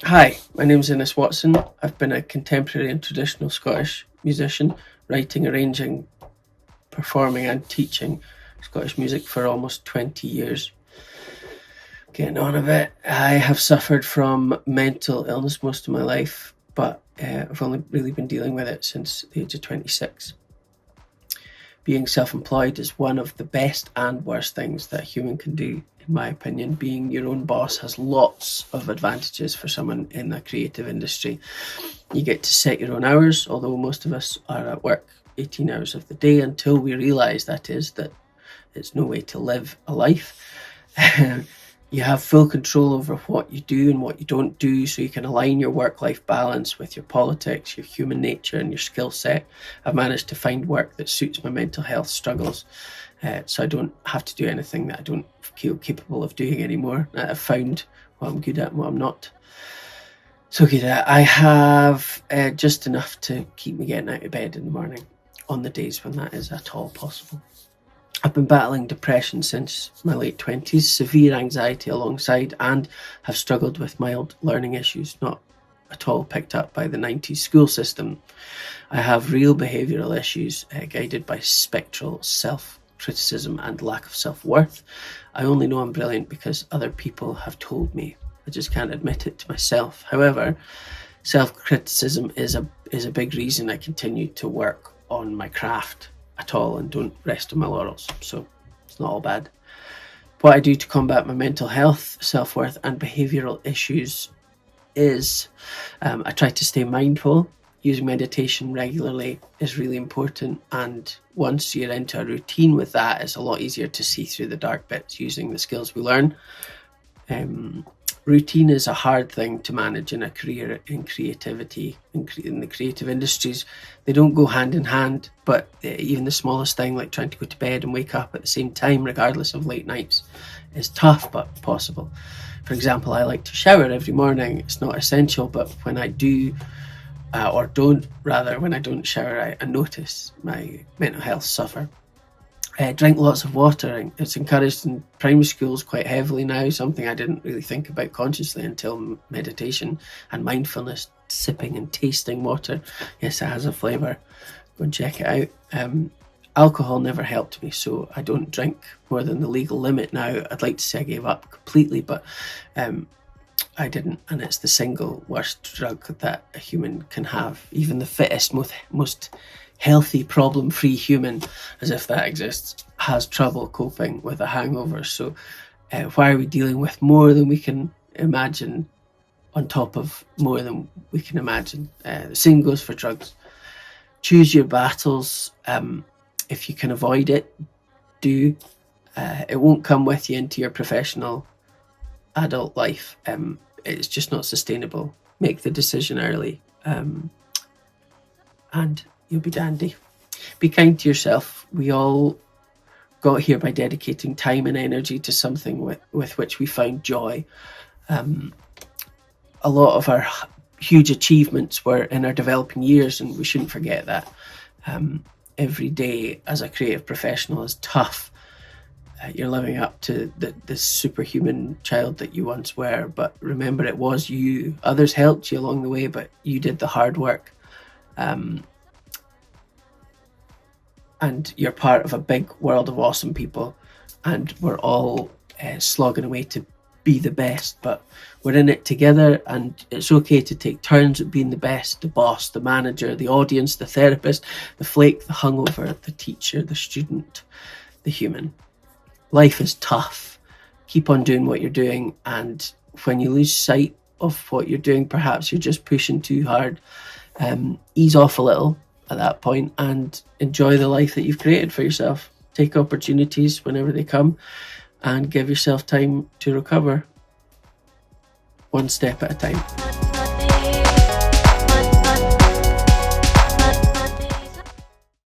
Hi, my name is Innes Watson. I've been a contemporary and traditional Scottish musician, writing, arranging, performing and teaching Scottish music for almost 20 years. Getting on a bit, I have suffered from mental illness most of my life, but I've only really been dealing with it since the age of 26. Being self-employed is one of the best and worst things that a human can do, in my opinion. Being your own boss has lots of advantages for someone in the creative industry. You get to set your own hours, although most of us are at work 18 hours of the day until we realise that it's no way to live a life. You have full control over what you do and what you don't do, so you can align your work-life balance with your politics, your human nature and your skill set. I've managed to find work that suits my mental health struggles, so I don't have to do anything that I don't feel capable of doing anymore. I've found what I'm good at and what I'm not so good at. I have just enough to keep me getting out of bed in the morning on the days when that is at all possible. I've been battling depression since my late 20s, severe anxiety alongside, and have struggled with mild learning issues, not at all picked up by the 90s school system. I have real behavioural issues guided by spectral self-criticism and lack of self-worth. I only know I'm brilliant because other people have told me. I just can't admit it to myself. However, self-criticism is a big reason I continue to work on my craft at all and don't rest on my laurels, so it's not all bad. What I do to combat my mental health, self-worth and behavioural issues is I try to stay mindful. Using meditation regularly is really important, and once you're into a routine with that, it's a lot easier to see through the dark bits using the skills we learn. Routine is a hard thing to manage in a career in creativity, in the creative industries. They don't go hand in hand, but even the smallest thing like trying to go to bed and wake up at the same time, regardless of late nights, is tough but possible. For example, I like to shower every morning. It's not essential, but when I do, when I don't shower, I notice my mental health suffer. Drink lots of water. It's encouraged in primary schools quite heavily now, something I didn't really think about consciously until meditation and mindfulness, sipping and tasting water. Yes, it has a flavour. Go and check it out. Alcohol never helped me, so I don't drink more than the legal limit now. I'd like to say I gave up completely, but I didn't, and it's the single worst drug that a human can have. Even the fittest, most healthy, problem-free human, as if that exists, has trouble coping with a hangover. So why are we dealing with more than we can imagine on top of more than we can imagine? The same goes for drugs. Choose your battles. If you can avoid it, do. It won't come with you into your professional adult life. It's just not sustainable. Make the decision early, and you'll be dandy. Be kind to yourself. We all got here by dedicating time and energy to something with which we found joy. A lot of our huge achievements were in our developing years, and we shouldn't forget that. Every day as a creative professional is tough. You're living up to the superhuman child that you once were, but remember, it was you. Others helped you along the way, but you did the hard work. And you're part of a big world of awesome people, and we're all slogging away to be the best, but we're in it together, and it's okay to take turns at being the best, the boss, the manager, the audience, the therapist, the flake, the hungover, the teacher, the student, the human. Life is tough. Keep on doing what you're doing, and when you lose sight of what you're doing, perhaps you're just pushing too hard. Ease off a little at that point and enjoy the life that you've created for yourself. Take opportunities whenever they come and give yourself time to recover, one step at a time.